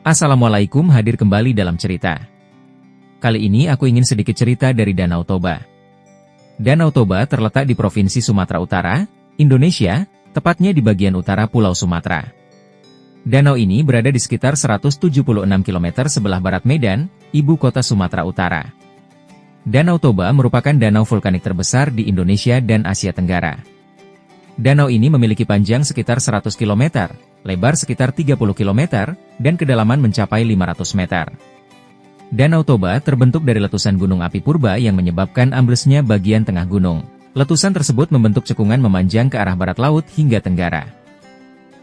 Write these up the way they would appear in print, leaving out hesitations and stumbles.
Assalamualaikum, hadir kembali dalam cerita. Kali ini aku ingin sedikit cerita dari Danau Toba. Danau Toba terletak di Provinsi Sumatera Utara, Indonesia, tepatnya di bagian utara Pulau Sumatera. Danau ini berada di sekitar 176 km sebelah barat Medan, ibu kota Sumatera Utara. Danau Toba merupakan danau vulkanik terbesar di Indonesia dan Asia Tenggara. Danau ini memiliki panjang sekitar 100 km, lebar sekitar 30 km, dan kedalaman mencapai 500 meter. Danau Toba terbentuk dari letusan gunung api purba yang menyebabkan amblesnya bagian tengah gunung. Letusan tersebut membentuk cekungan memanjang ke arah barat laut hingga tenggara.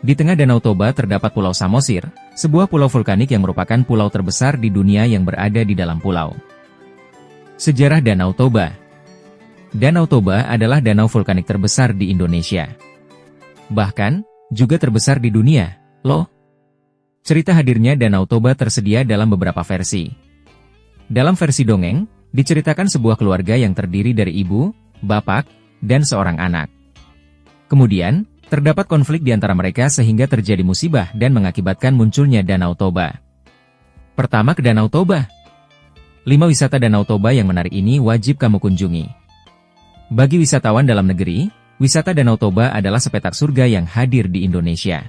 Di tengah Danau Toba terdapat Pulau Samosir, sebuah pulau vulkanik yang merupakan pulau terbesar di dunia yang berada di dalam pulau. Sejarah Danau Toba. Danau Toba adalah danau vulkanik terbesar di Indonesia. Bahkan, juga terbesar di dunia, loh. Cerita hadirnya Danau Toba tersedia dalam beberapa versi. Dalam versi dongeng, diceritakan sebuah keluarga yang terdiri dari ibu, bapak, dan seorang anak. Kemudian, terdapat konflik di antara mereka sehingga terjadi musibah dan mengakibatkan munculnya Danau Toba. Pertama ke Danau Toba. 5 wisata Danau Toba yang menarik ini wajib kamu kunjungi. Bagi wisatawan dalam negeri, wisata Danau Toba adalah sepetak surga yang hadir di Indonesia.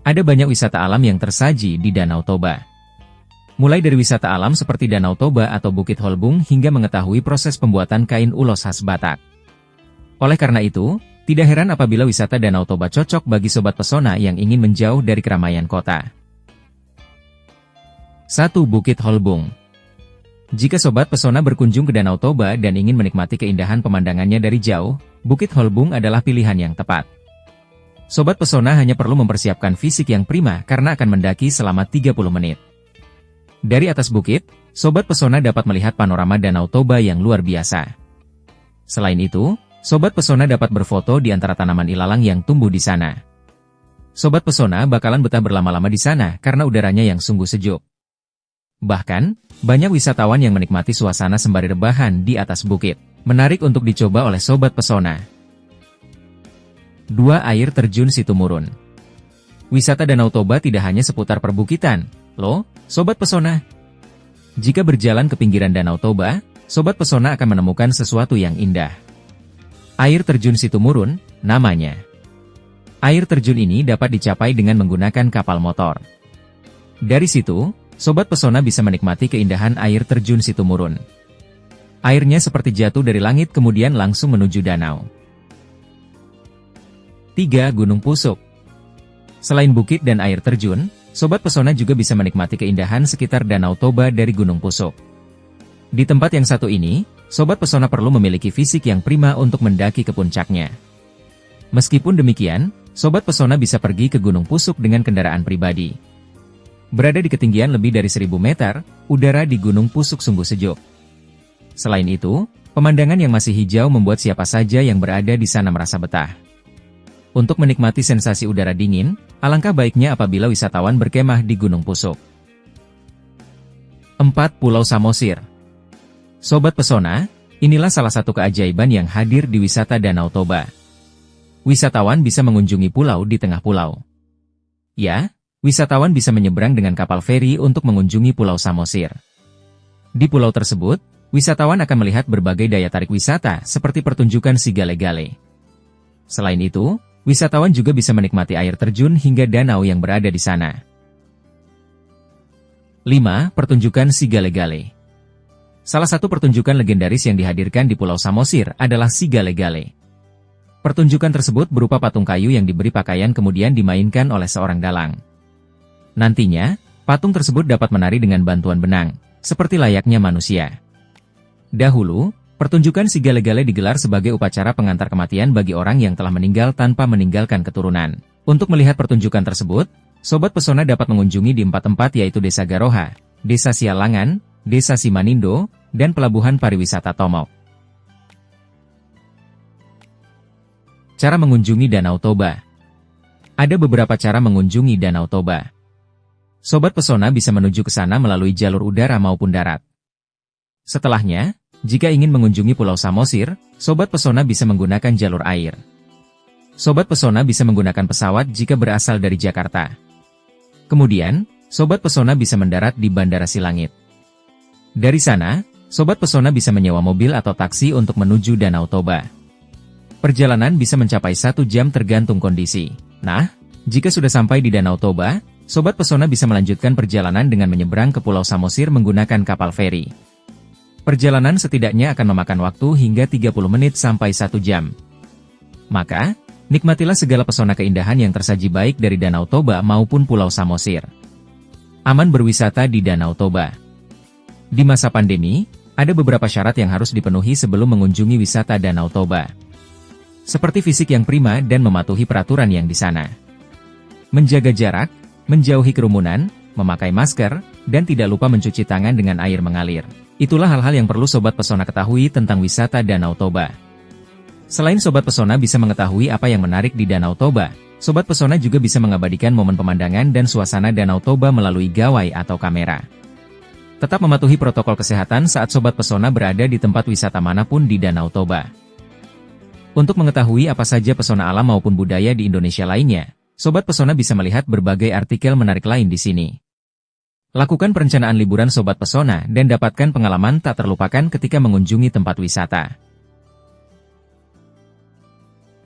Ada banyak wisata alam yang tersaji di Danau Toba. Mulai dari wisata alam seperti Danau Toba atau Bukit Holbung hingga mengetahui proses pembuatan kain ulos khas Batak. Oleh karena itu, tidak heran apabila wisata Danau Toba cocok bagi sobat pesona yang ingin menjauh dari keramaian kota. 1. Bukit Holbung. Jika sobat pesona berkunjung ke Danau Toba dan ingin menikmati keindahan pemandangannya dari jauh, Bukit Holbung adalah pilihan yang tepat. Sobat pesona hanya perlu mempersiapkan fisik yang prima karena akan mendaki selama 30 menit. Dari atas bukit, sobat pesona dapat melihat panorama Danau Toba yang luar biasa. Selain itu, sobat pesona dapat berfoto di antara tanaman ilalang yang tumbuh di sana. Sobat pesona bakalan betah berlama-lama di sana karena udaranya yang sungguh sejuk. Bahkan, banyak wisatawan yang menikmati suasana sembari rebahan di atas bukit. Menarik untuk dicoba oleh sobat pesona. 2. Air terjun Situmurun. Wisata Danau Toba tidak hanya seputar perbukitan, loh, sobat pesona. Jika berjalan ke pinggiran Danau Toba, sobat pesona akan menemukan sesuatu yang indah. Air terjun Situmurun, namanya. Air terjun ini dapat dicapai dengan menggunakan kapal motor. Dari situ, sobat pesona bisa menikmati keindahan air terjun Situmurun. Airnya seperti jatuh dari langit kemudian langsung menuju danau. 3. Gunung Pusuk. Selain bukit dan air terjun, sobat pesona juga bisa menikmati keindahan sekitar Danau Toba dari Gunung Pusuk. Di tempat yang satu ini, sobat pesona perlu memiliki fisik yang prima untuk mendaki ke puncaknya. Meskipun demikian, sobat pesona bisa pergi ke Gunung Pusuk dengan kendaraan pribadi. Berada di ketinggian lebih dari 1000 meter, udara di Gunung Pusuk sungguh sejuk. Selain itu, pemandangan yang masih hijau membuat siapa saja yang berada di sana merasa betah. Untuk menikmati sensasi udara dingin, alangkah baiknya apabila wisatawan berkemah di Gunung Pusuk. 4. Pulau Samosir. Sobat pesona, inilah salah satu keajaiban yang hadir di wisata Danau Toba. Wisatawan bisa mengunjungi pulau di tengah pulau. Ya, wisatawan bisa menyeberang dengan kapal feri untuk mengunjungi Pulau Samosir. Di pulau tersebut, wisatawan akan melihat berbagai daya tarik wisata seperti pertunjukan si gale-gale. Selain itu, wisatawan juga bisa menikmati air terjun hingga danau yang berada di sana. 5. Pertunjukan si gale-gale. Salah satu pertunjukan legendaris yang dihadirkan di Pulau Samosir adalah si gale-gale. Pertunjukan tersebut berupa patung kayu yang diberi pakaian kemudian dimainkan oleh seorang dalang. Nantinya, patung tersebut dapat menari dengan bantuan benang, seperti layaknya manusia. Dahulu, pertunjukan si gale-gale digelar sebagai upacara pengantar kematian bagi orang yang telah meninggal tanpa meninggalkan keturunan. Untuk melihat pertunjukan tersebut, sobat pesona dapat mengunjungi di 4 tempat yaitu Desa Garoha, Desa Sialangan, Desa Simanindo, dan Pelabuhan Pariwisata Tomok. Cara mengunjungi Danau Toba. Ada beberapa cara mengunjungi Danau Toba. Sobat pesona bisa menuju ke sana melalui jalur udara maupun darat. Setelahnya, jika ingin mengunjungi Pulau Samosir, sobat pesona bisa menggunakan jalur air. Sobat pesona bisa menggunakan pesawat jika berasal dari Jakarta. Kemudian, Sobat Pesona bisa mendarat di Bandara Silangit. Dari sana, Sobat Pesona bisa menyewa mobil atau taksi untuk menuju Danau Toba. Perjalanan bisa mencapai 1 jam tergantung kondisi. Nah, jika sudah sampai di Danau Toba, Sobat Pesona bisa melanjutkan perjalanan dengan menyeberang ke Pulau Samosir menggunakan kapal feri. Perjalanan setidaknya akan memakan waktu hingga 30 menit sampai 1 jam. Maka, nikmatilah segala pesona keindahan yang tersaji baik dari Danau Toba maupun Pulau Samosir. Aman berwisata di Danau Toba. Di masa pandemi, ada beberapa syarat yang harus dipenuhi sebelum mengunjungi wisata Danau Toba. Seperti fisik yang prima dan mematuhi peraturan yang di sana. Menjaga jarak, menjauhi kerumunan, memakai masker, dan tidak lupa mencuci tangan dengan air mengalir. Itulah hal-hal yang perlu Sobat Pesona ketahui tentang wisata Danau Toba. Selain Sobat Pesona bisa mengetahui apa yang menarik di Danau Toba, Sobat Pesona juga bisa mengabadikan momen pemandangan dan suasana Danau Toba melalui gawai atau kamera. Tetap mematuhi protokol kesehatan saat Sobat Pesona berada di tempat wisata manapun di Danau Toba. Untuk mengetahui apa saja pesona alam maupun budaya di Indonesia lainnya, Sobat Pesona bisa melihat berbagai artikel menarik lain di sini. Lakukan perencanaan liburan Sobat Pesona dan dapatkan pengalaman tak terlupakan ketika mengunjungi tempat wisata.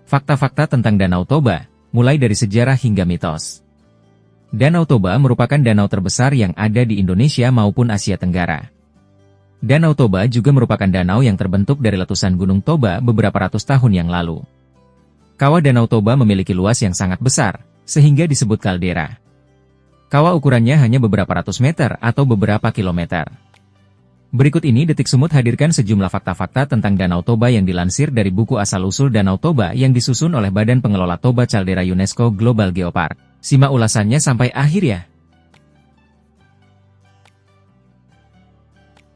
Fakta-fakta tentang Danau Toba, mulai dari sejarah hingga mitos. Danau Toba merupakan danau terbesar yang ada di Indonesia maupun Asia Tenggara. Danau Toba juga merupakan danau yang terbentuk dari letusan Gunung Toba beberapa ratus tahun yang lalu. Kawah Danau Toba memiliki luas yang sangat besar, sehingga disebut kaldera. Kawah ukurannya hanya beberapa ratus meter atau beberapa kilometer. Berikut ini Detik Sumut hadirkan sejumlah fakta-fakta tentang Danau Toba yang dilansir dari buku Asal-Usul Danau Toba yang disusun oleh Badan Pengelola Toba Caldera UNESCO Global Geopark. Simak ulasannya sampai akhir ya.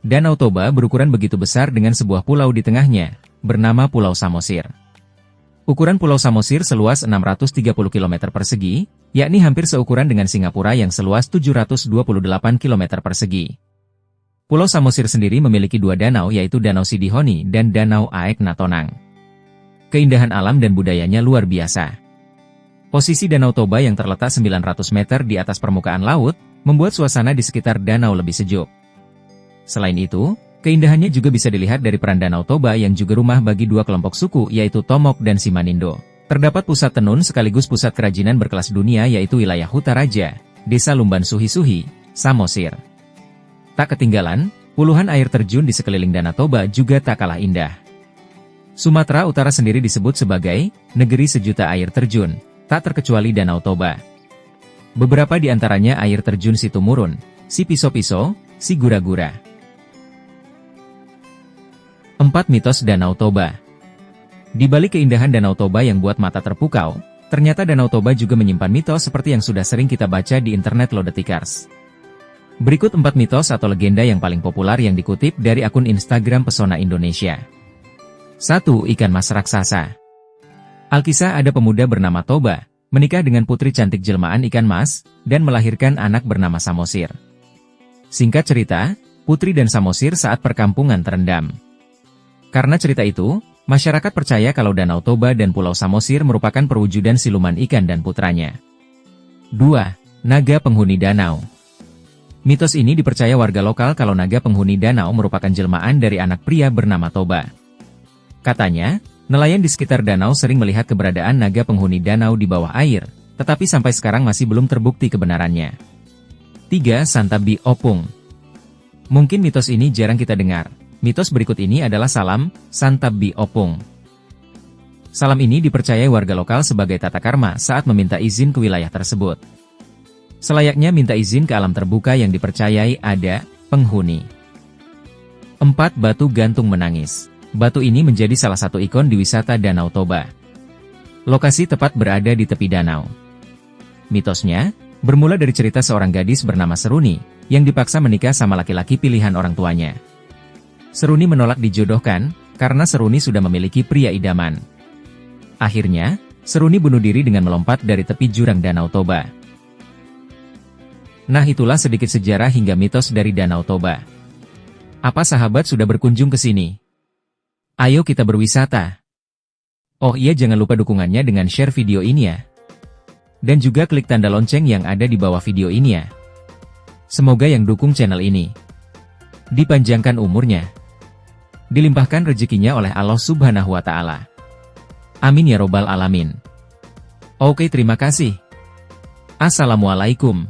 Danau Toba berukuran begitu besar dengan sebuah pulau di tengahnya, bernama Pulau Samosir. Ukuran Pulau Samosir seluas 630 km persegi, yakni hampir seukuran dengan Singapura yang seluas 728 km persegi. Pulau Samosir sendiri memiliki 2 danau yaitu Danau Sidihoni dan Danau Aek Natonang. Keindahan alam dan budayanya luar biasa. Posisi Danau Toba yang terletak 900 meter di atas permukaan laut, membuat suasana di sekitar danau lebih sejuk. Selain itu, keindahannya juga bisa dilihat dari peran Danau Toba yang juga rumah bagi 2 kelompok suku yaitu Tomok dan Simanindo. Terdapat pusat tenun sekaligus pusat kerajinan berkelas dunia yaitu wilayah Hutaraja, Desa Lumban Suhi-Suhi, Samosir. Tak ketinggalan, puluhan air terjun di sekeliling Danau Toba juga tak kalah indah. Sumatera Utara sendiri disebut sebagai negeri sejuta air terjun, tak terkecuali Danau Toba. Beberapa di antaranya air terjun Situmurun, Si Piso-Piso, Si Gura-Gura. 4 mitos Danau Toba. Di balik keindahan Danau Toba yang buat mata terpukau, ternyata Danau Toba juga menyimpan mitos seperti yang sudah sering kita baca di internet loh Detikers. Berikut 4 mitos atau legenda yang paling populer yang dikutip dari akun Instagram Pesona Indonesia. 1. Ikan mas raksasa. Alkisah ada pemuda bernama Toba, menikah dengan putri cantik jelmaan ikan mas, dan melahirkan anak bernama Samosir. Singkat cerita, putri dan Samosir saat perkampungan terendam. Karena cerita itu, masyarakat percaya kalau Danau Toba dan Pulau Samosir merupakan perwujudan siluman ikan dan putranya. 2. Naga penghuni danau. Mitos ini dipercaya warga lokal kalau naga penghuni danau merupakan jelmaan dari anak pria bernama Toba. Katanya, nelayan di sekitar danau sering melihat keberadaan naga penghuni danau di bawah air, tetapi sampai sekarang masih belum terbukti kebenarannya. 3. Santabi Opung. Mungkin mitos ini jarang kita dengar. Mitos berikut ini adalah salam, Santabi Opung. Salam ini dipercayai warga lokal sebagai tata karma saat meminta izin ke wilayah tersebut. Selayaknya minta izin ke alam terbuka yang dipercayai ada penghuni. 4. Batu gantung menangis. Batu ini menjadi salah satu ikon di wisata Danau Toba. Lokasi tepat berada di tepi danau. Mitosnya, bermula dari cerita seorang gadis bernama Seruni, yang dipaksa menikah sama laki-laki pilihan orang tuanya. Seruni menolak dijodohkan, karena Seruni sudah memiliki pria idaman. Akhirnya, Seruni bunuh diri dengan melompat dari tepi jurang Danau Toba. Nah itulah sedikit sejarah hingga mitos dari Danau Toba. Apa sahabat sudah berkunjung ke sini? Ayo kita berwisata. Oh iya jangan lupa dukungannya dengan share video ini ya. Dan juga klik tanda lonceng yang ada di bawah video ini ya. Semoga yang dukung channel ini dipanjangkan umurnya, dilimpahkan rezekinya oleh Allah Subhanahu wa Ta'ala. Amin ya Robbal Alamin. Oke, terima kasih. Assalamualaikum.